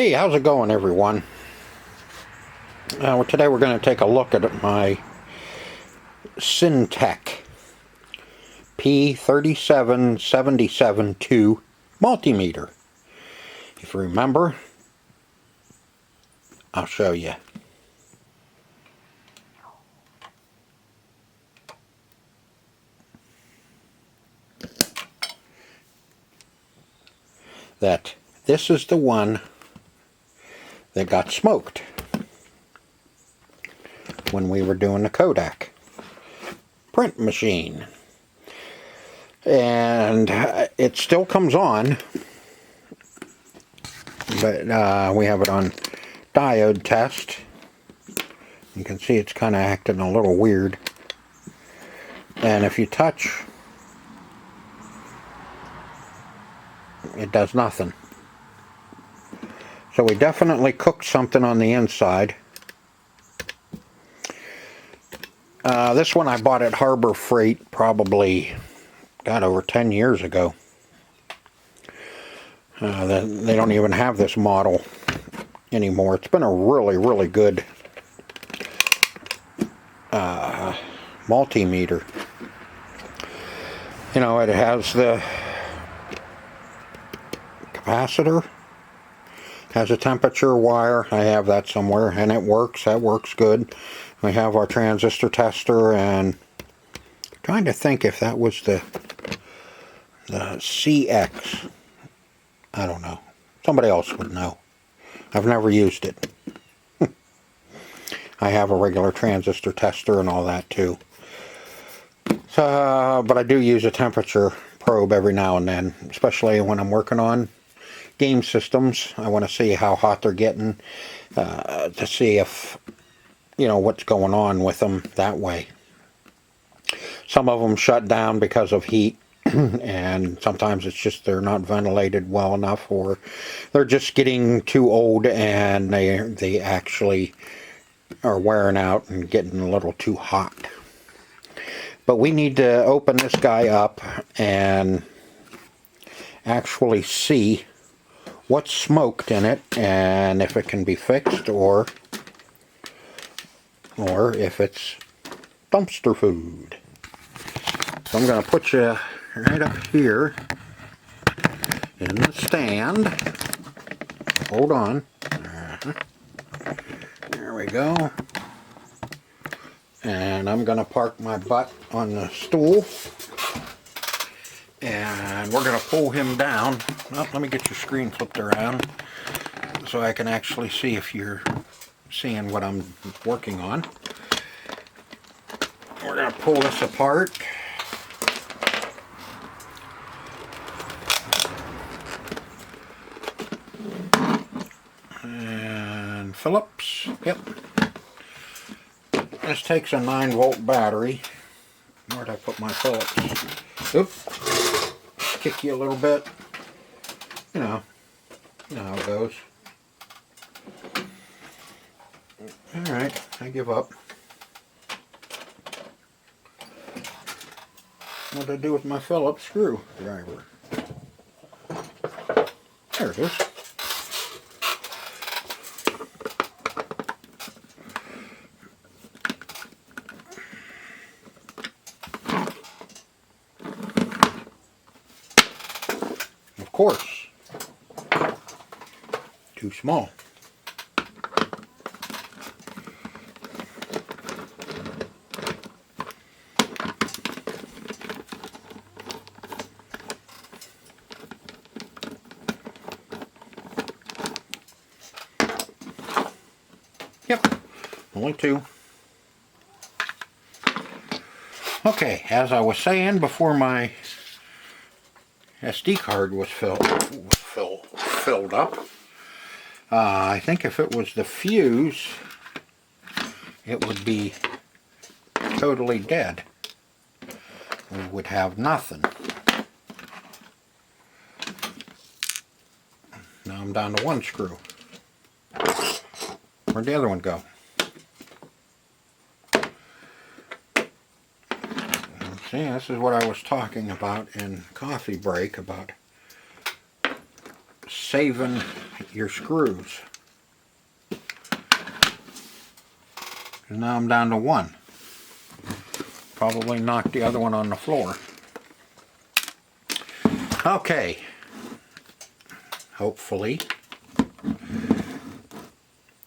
Hey, how's it going, everyone? Today we're going to take a look at my Syntec P37772 multimeter. If you remember, I'll show you. That this is the one that got smoked when we were doing the Kodak print machine. And it still comes on, but we have it on diode test. You can see it's kind of acting a little weird. And if you touch, it does nothing. So we definitely cooked something on the inside. This one I bought at Harbor Freight probably, God, over 10 years ago. They don't even have this model anymore. It's been a really good multimeter. You know, it has the capacitor, has a temperature wire. I have that somewhere, and it works. That works good. We have our transistor tester, and I'm trying to think if that was the CX. I don't know. Somebody else would know. I've never used it. I have a regular transistor tester and all that too. So, but I do use a temperature probe every now and then, especially when I'm working on game systems. I want to see how hot they're getting, to see if, you know, what's going on with them that way. Some of them shut down because of heat, and sometimes it's just they're not ventilated well enough, or they're just getting too old and they actually are wearing out and getting a little too hot. But we need to open this guy up and actually see what's smoked in it, and if it can be fixed, or if it's dumpster food. So I'm going to put you right up here in the stand. Hold on. There we go. And I'm going to park my butt on the stool. And we're going to pull him down. Well, let me get your screen flipped around so I can actually see if you're seeing what I'm working on. We're going to pull this apart. And Phillips, yep. This takes a 9-volt battery. Where'd I put my Phillips? Oops. Kick you a little bit. You know how it goes. Alright, I give up. What did I do with my Phillips screwdriver? There it is. Of course, too small. Yep, only 2. Okay, as I was saying before, my SD card was filled up. I think if it was the fuse, it would be totally dead. We would have nothing. Now I'm down to 1 screw. Where'd the other one go? See, this is what I was talking about in coffee break, about saving your screws. And now I'm down to one. Probably knocked the other one on the floor. Okay. Hopefully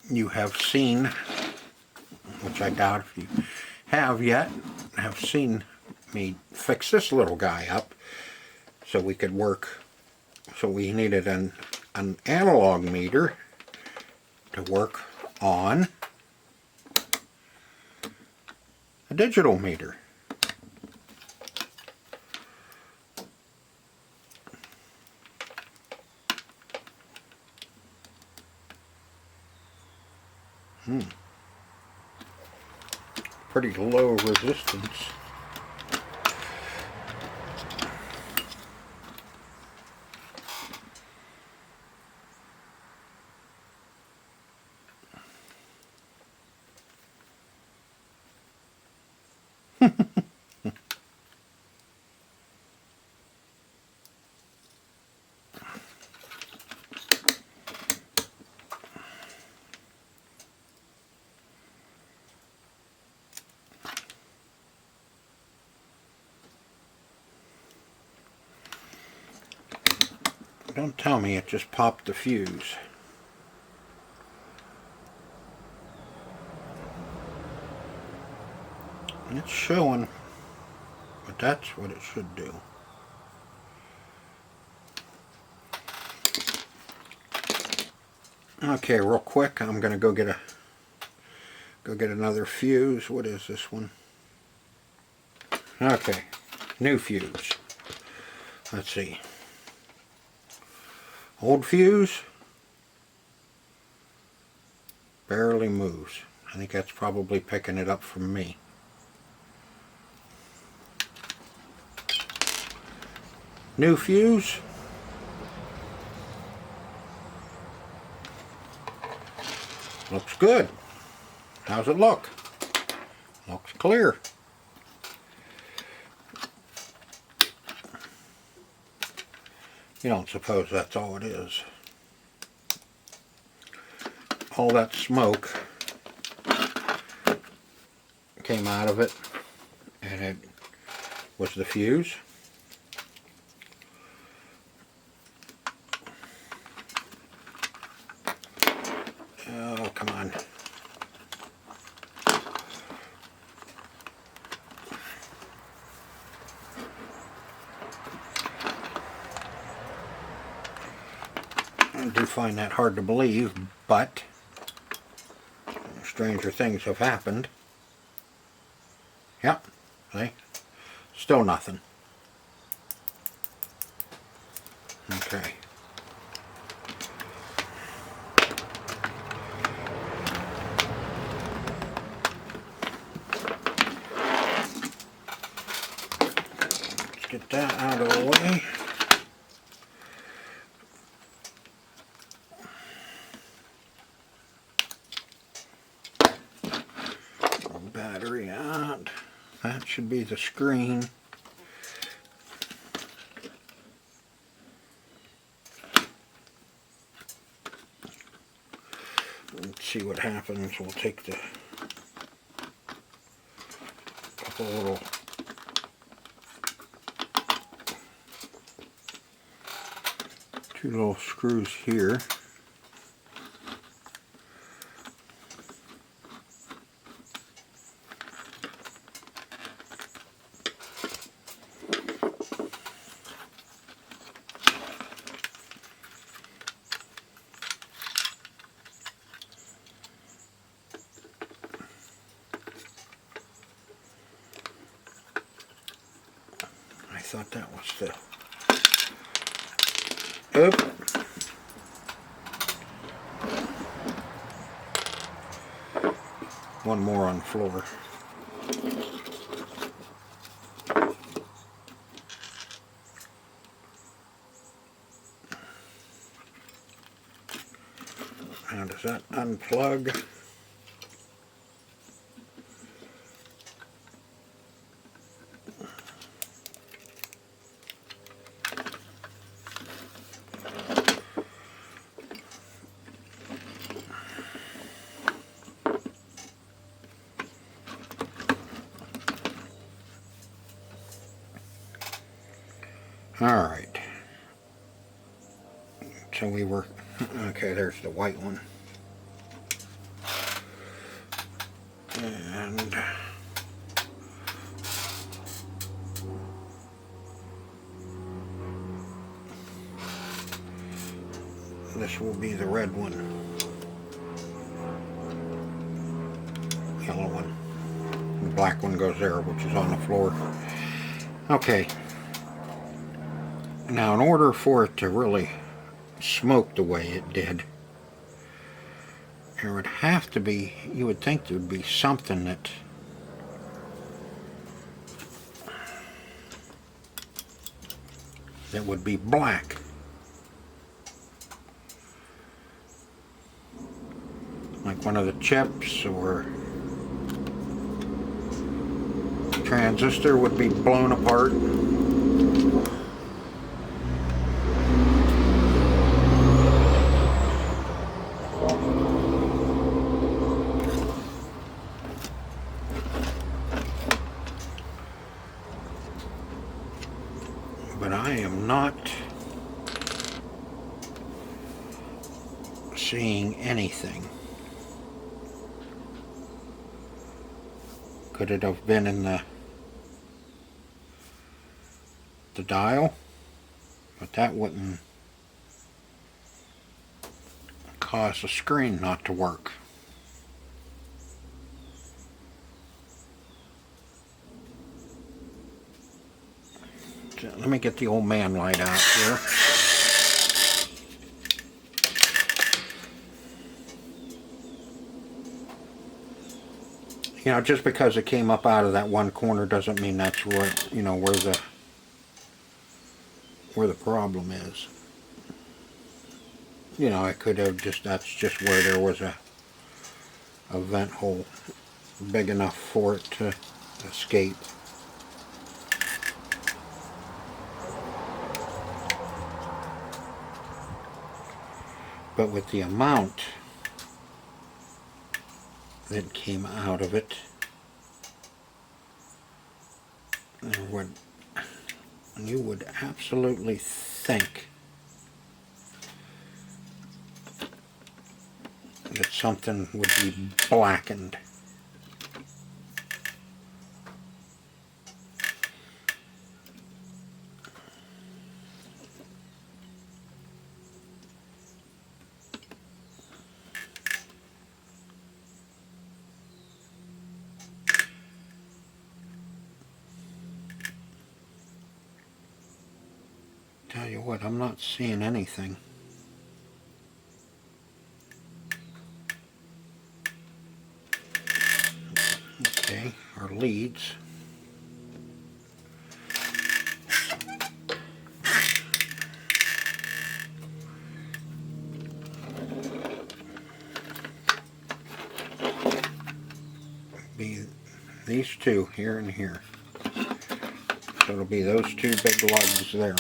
you have seen, which I doubt if you have yet, have seen me fix this little guy up so we could work. So we needed an analog meter to work on a digital meter. Pretty low resistance. Don't tell me it just popped the fuse. It's showing, but that's what it should do. Okay, real quick, I'm gonna go get another fuse. What is this one? Okay, new fuse. Let's see. Old fuse barely moves. I think that's probably picking it up from me. New fuse. Looks good. How's it look? Looks clear. You don't suppose that's all it is. All that smoke came out of it, and it was the fuse. Oh, come on. I do find that hard to believe, but stranger things have happened. Yep, see? Still nothing. Okay. Let's get that out of the way. Battery out. That should be the screen. Let's see what happens. We'll take the couple little two little screws here. I thought that was the... Oop. One more on the floor. Now does that unplug? Alright. So we were, okay, there's the white one. And this will be the red one. Yellow one. The black one goes there, which is on the floor. Okay. Now, in order for it to really smoke the way it did, there would have to be, you would think there would be something that would be black. Like one of the chips or transistor would be blown apart. But I am not seeing anything. Could it have been in the dial? But that wouldn't cause the screen not to work. So let me get the old man light out here. You know, just because it came up out of that one corner doesn't mean that's where, you know, where the problem is. You know, it could have just, that's just where there was a vent hole big enough for it to escape. But with the amount that came out of it, you would absolutely think that something would be blackened. Tell you what, I'm not seeing anything. Okay, our leads. Be these two here and here. So it'll be those two big lugs there.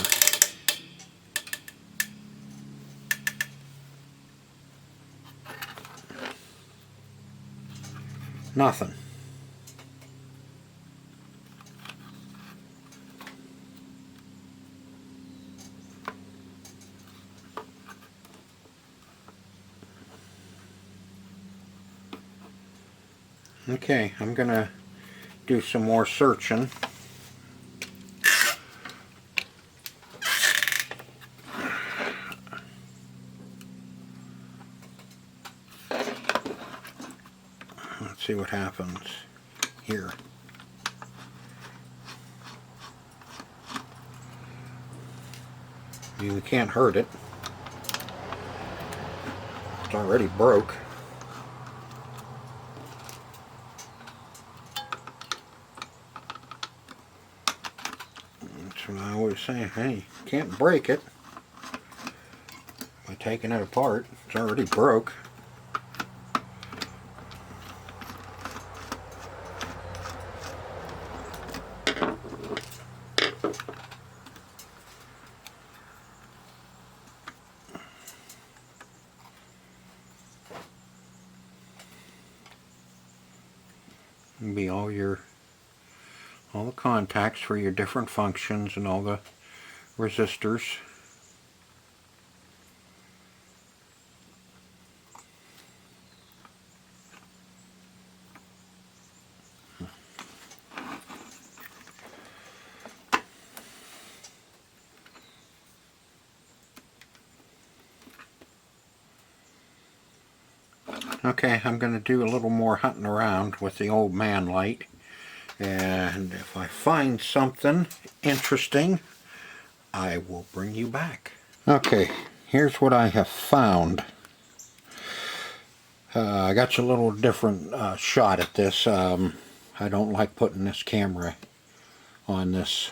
Nothing. Okay, I'm gonna do some more searching. Let's see what happens here. I mean, we can't hurt it. It's already broke. That's what I always say. Hey, can't break it by taking it apart. It's already broke. It'll be all the contacts for your different functions and all the resistors. Okay, I'm going to do a little more hunting around with the old man light, and if I find something interesting, I will bring you back. Okay, here's what I have found. I got you a little different shot at this. I don't like putting this camera on this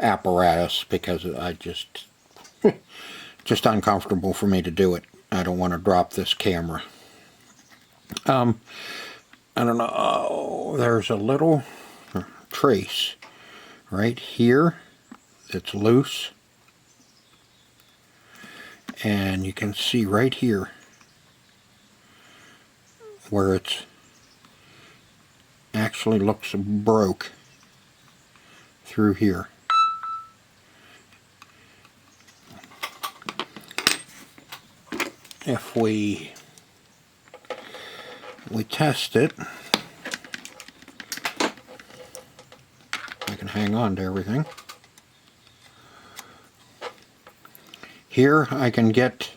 apparatus because I just uncomfortable for me to do it. I don't want to drop this camera. I don't know. There's a little trace right here that's loose, and you can see right here where it's actually looks broke through here. If we test it, I can hang on to everything. Here I can get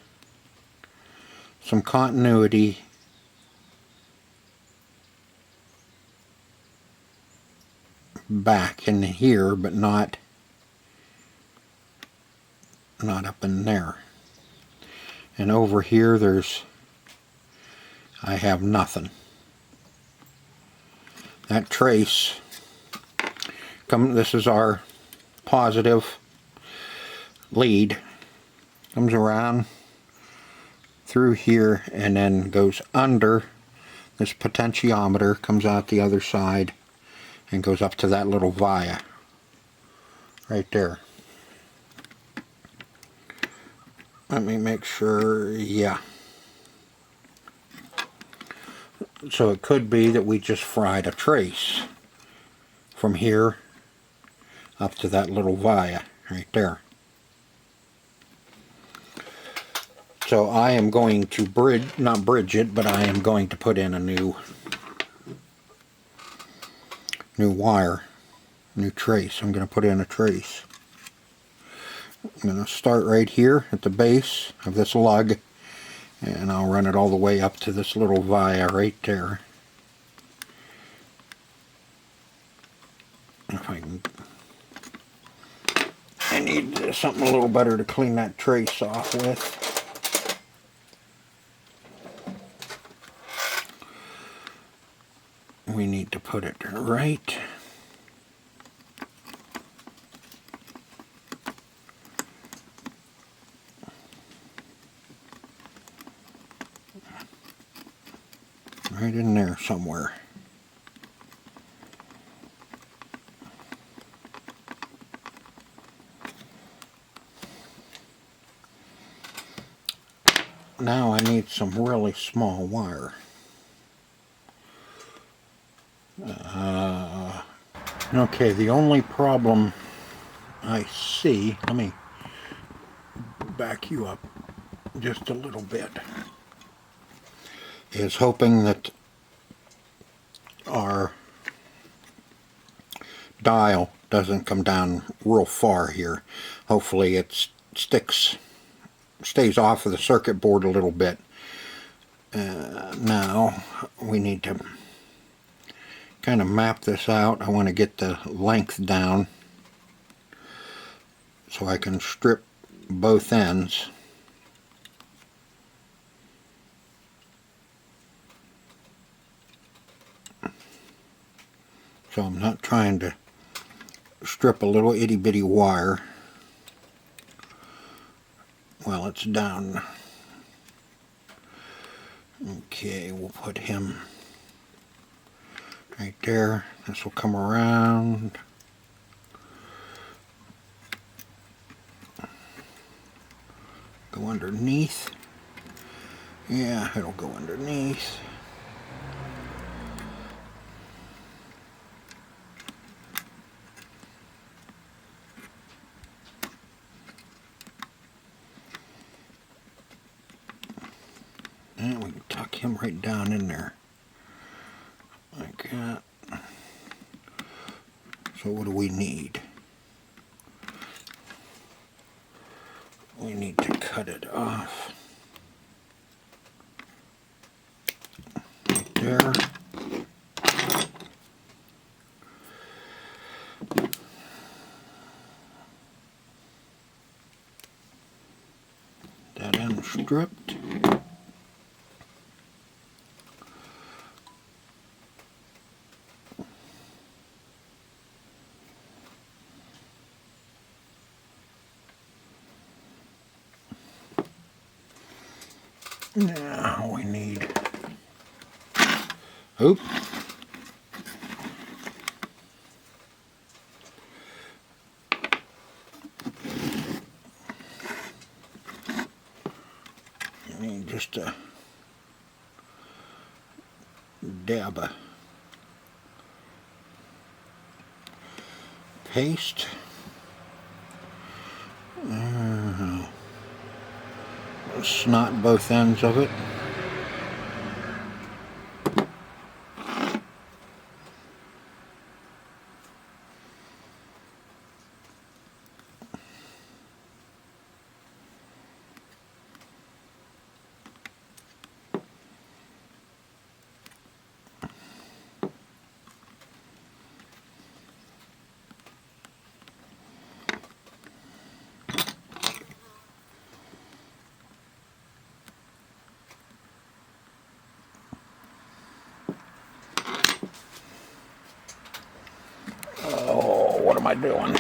some continuity back in here, but not up in there. And over here I have nothing. That trace, this is our positive lead, comes around through here and then goes under this potentiometer, comes out the other side and goes up to that little via right there. Let me make sure, yeah. So it could be that we just fried a trace from here up to that little via right there. So I am going to not bridge it, but I am going to put in a new wire, new trace. I'm going to put in a trace. I'm going to start right here at the base of this lug, and I'll run it all the way up to this little via right there. If I need something a little better to clean that trace off with. We need to put it right in there somewhere. Now I need some really small wire. Okay, the only problem I see, let me back you up just a little bit, is hoping that our dial doesn't come down real far here. Hopefully it stays off of the circuit board a little bit. Now we need to kind of map this out. I want to get the length down so I can strip both ends. So I'm not trying to strip a little itty bitty wire while it's down. Okay, we'll put him right there. This will come around. Go underneath. Yeah, it'll go underneath. right down in there like that. So what do we need? We need to cut it off right there. That end stripped. Now we need, oop, I need just a dab of paste. Snot both ends of it. Oh, what am I doing?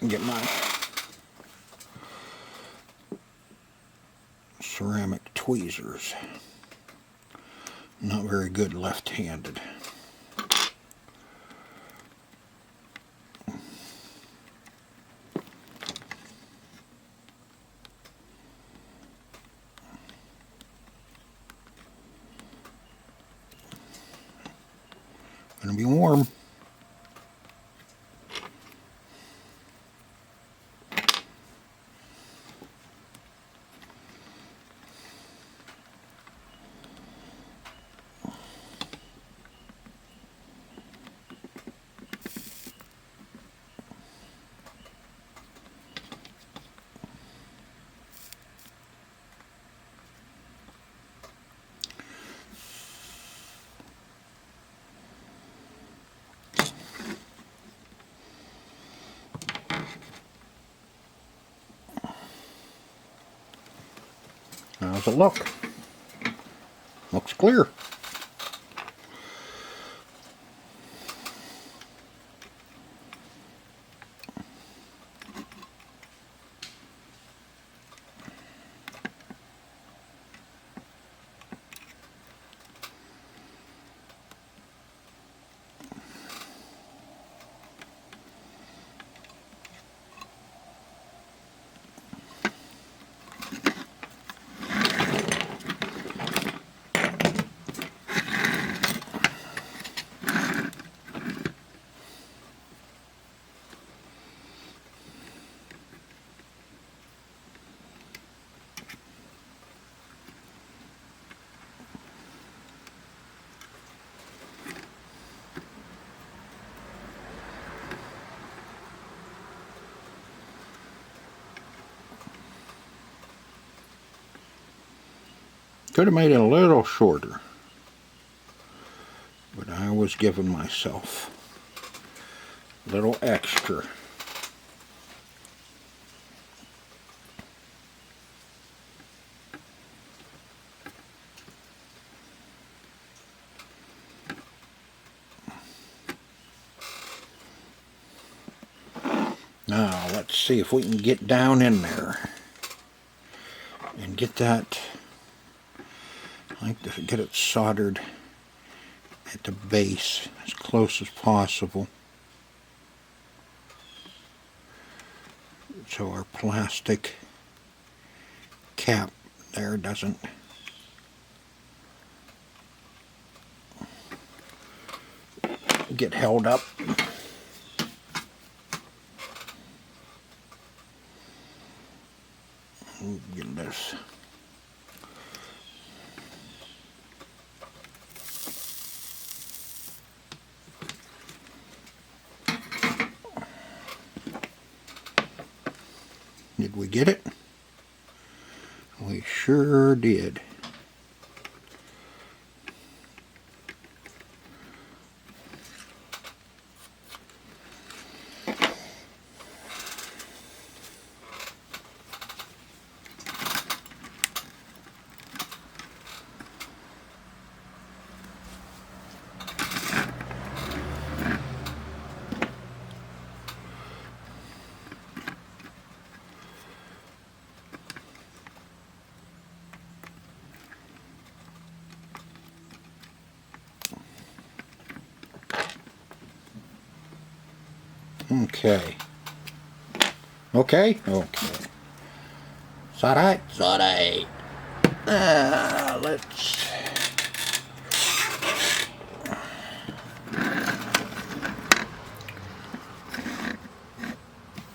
Get my ceramic tweezers. Not very good left-handed. Gonna be warm. How's it look? Looks clear. Could have made it a little shorter, but I was giving myself a little extra. Now let's see if we can get down in there and get that. I like to get it soldered at the base as close as possible, so our plastic cap there doesn't get held up. Get this. Did we get it? We sure did. Okay. Okay? Okay. Is that right? Is that right? Let's...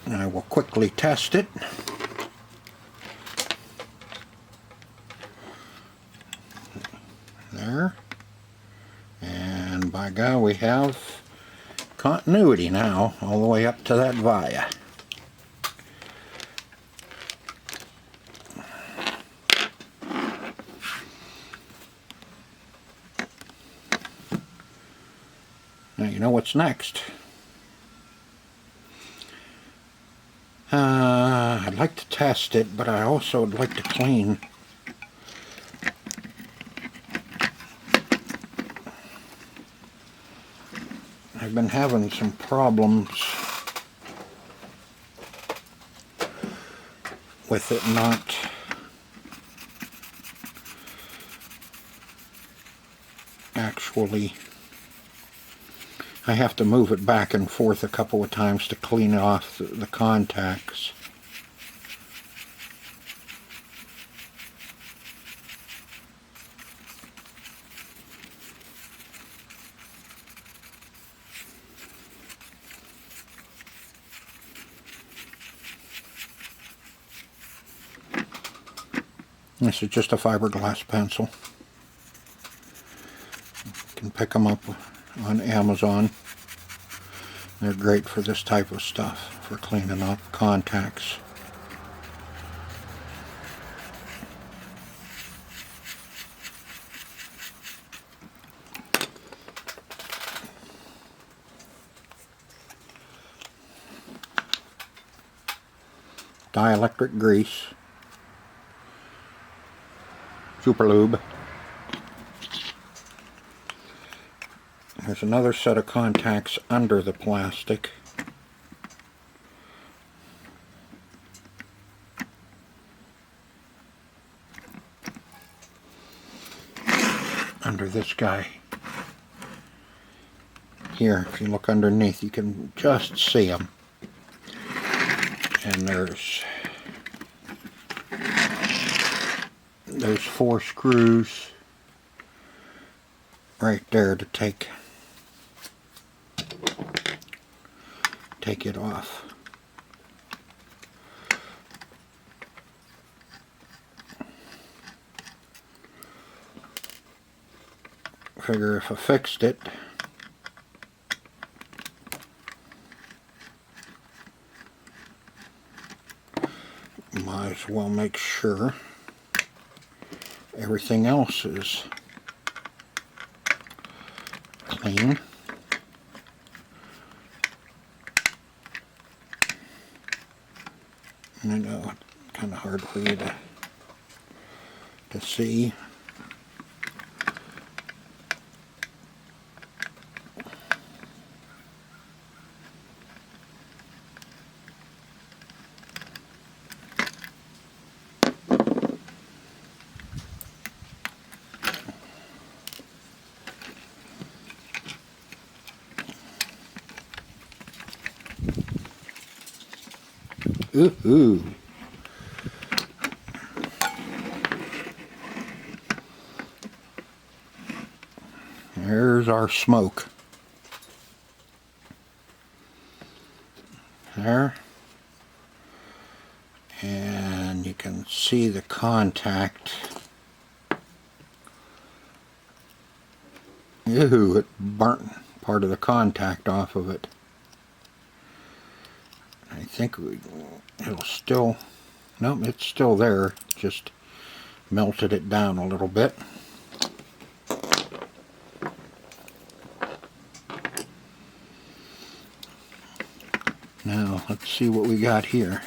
I will quickly test it. There. And by God, we have continuity now, all the way up to that via. Now you know what's next. I'd like to test it, but I also would like to clean. I've been having some problems with it not actually. I have to move it back and forth a couple of times to clean off the contacts. This is just a fiberglass pencil. You can pick them up on Amazon. They're great for this type of stuff, for cleaning up contacts. Dielectric grease. Super lube. There's another set of contacts under the plastic. Under this guy. Here, if you look underneath, you can just see them. And there's 4 screws right there to take it off. Figure if I fixed it, might as well make sure everything else is clean. And I know it's kind of hard for you to see. Ooh. There's our smoke. There. And you can see the contact. Ew, it burnt part of the contact off of it. I think it'll still, nope, it's still there, just melted it down a little bit. Now, let's see what we got here.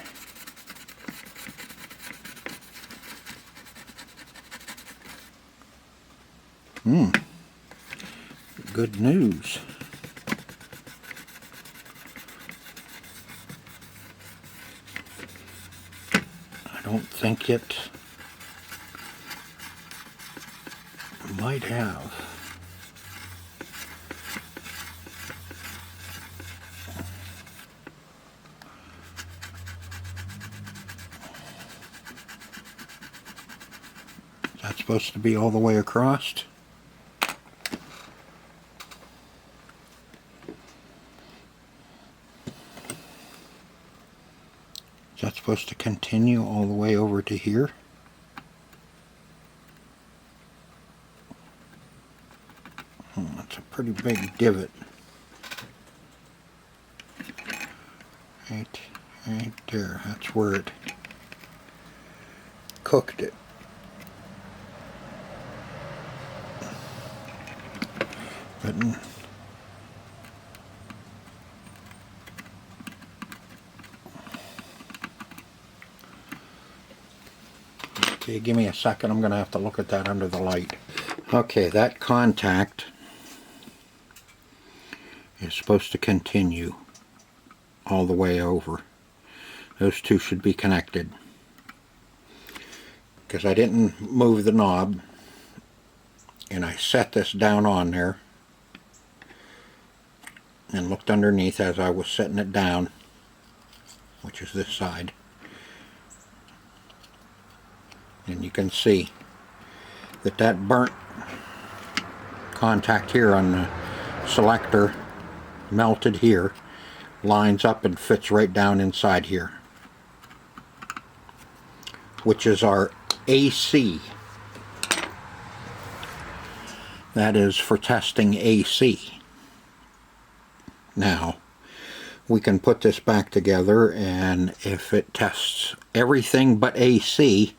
Good news. I don't think it might have. Is that supposed to be all the way across? Is that supposed to continue all the way over to here? That's a pretty big divot. Right there. That's where it cooked it. But okay, give me a second. I'm going to have to look at that under the light. Okay, that contact is supposed to continue all the way over. Those two should be connected. Because I didn't move the knob, and I set this down on there and looked underneath as I was setting it down, which is this side. And you can see that that burnt contact here on the selector, melted here, lines up and fits right down inside here, which is our AC. That is for testing AC. Now, we can put this back together, and if it tests everything but AC,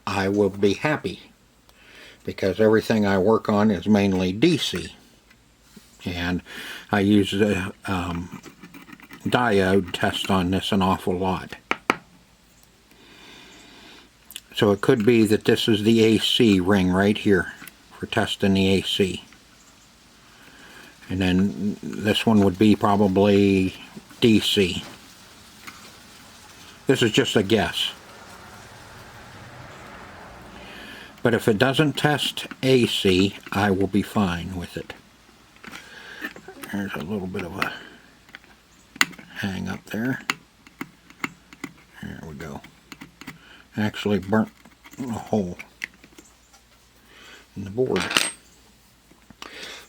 I will be happy, because everything I work on is mainly DC, and I use the diode test on this an awful lot. So it could be that this is the AC ring right here for testing the AC, and then this one would be probably DC. This is just a guess. But if it doesn't test AC, I will be fine with it. There's a little bit of a hang up there. There we go. Actually burnt a hole in the board.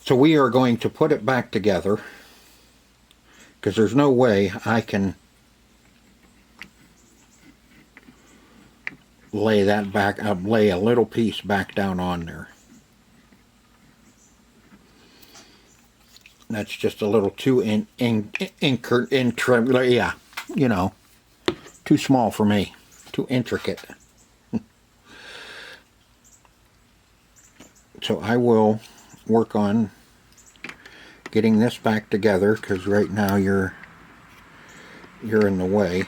So we are going to put it back together, because there's no way I can lay that back, lay a little piece back down on there. That's just a little too yeah, you know, too small for me, too intricate. So I will work on getting this back together, because right now you're in the way.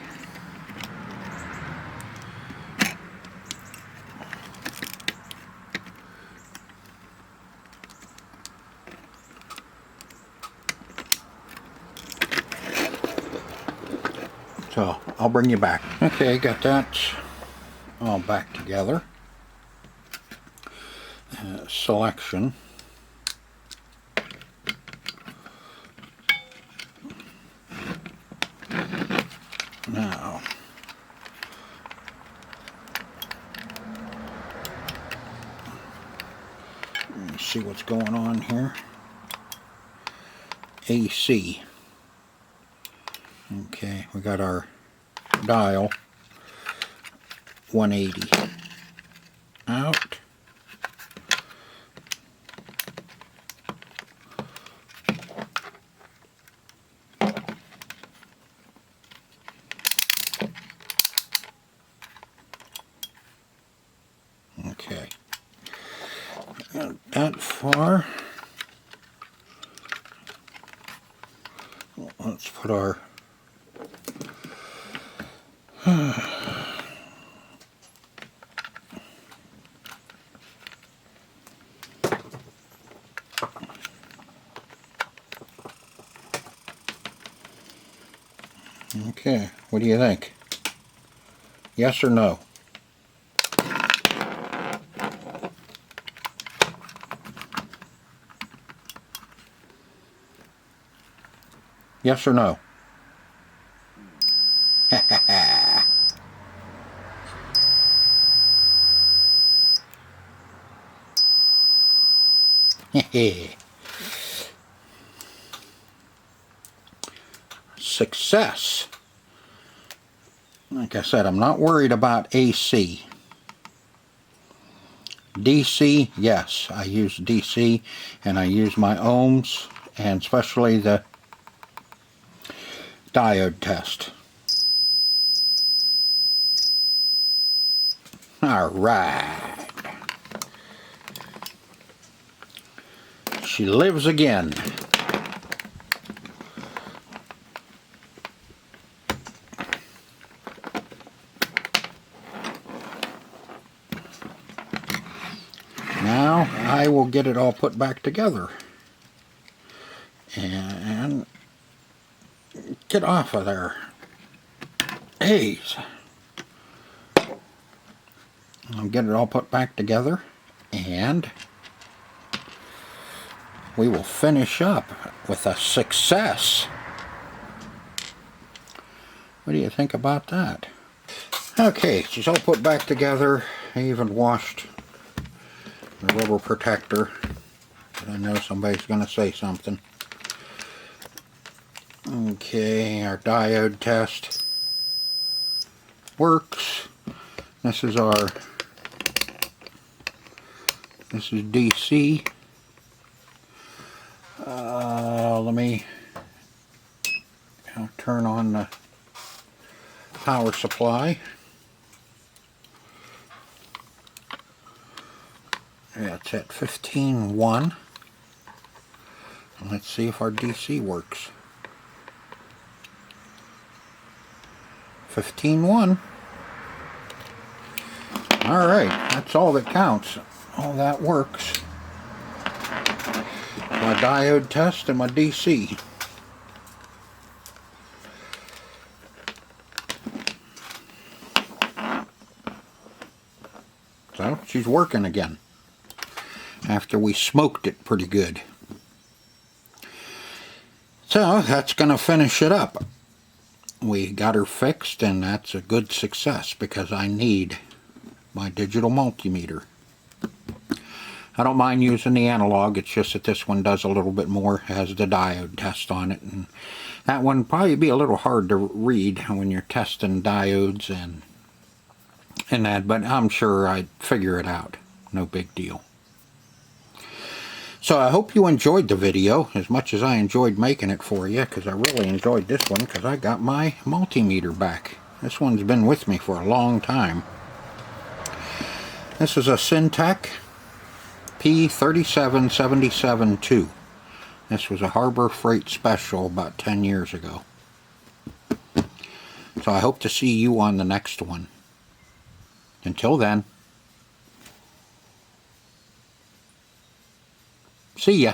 So I'll bring you back. Okay, got that all back together. Selection. Now, see what's going on here. AC. Okay, we got our dial 180 out. Okay, got that far. Let's put our okay, what do you think? Yes or no? Yes or no? Success. Like I said, I'm not worried about AC. DC, yes, I use DC, and I use my ohms, and especially the diode test. Alright. She lives again. Now I will get it all put back together and get off of there. A's. I'll get it all put back together and we will finish up with a success. What do you think about that? Okay, she's all put back together. I even washed the rubber protector. But I know somebody's going to say something. Okay, our diode test works. This is DC. Let me turn on the power supply. Yeah, it's at 15.1. Let's see if our DC works. 15.1. Alright, that's all that counts. All that works. My diode test and my DC. So, she's working again. After we smoked it pretty good. So, that's going to finish it up. We got her fixed, and that's a good success because I need my digital multimeter. I don't mind using the analog, it's just that this one does a little bit more, has the diode test on it, and that one probably be a little hard to read when you're testing diodes and that, but I'm sure I'd figure it out. No big deal. So I hope you enjoyed the video as much as I enjoyed making it for you, because I really enjoyed this one because I got my multimeter back. This one's been with me for a long time. This is a Syntec P37772. This was a Harbor Freight special about 10 years ago. So I hope to see you on the next one. Until then, see ya.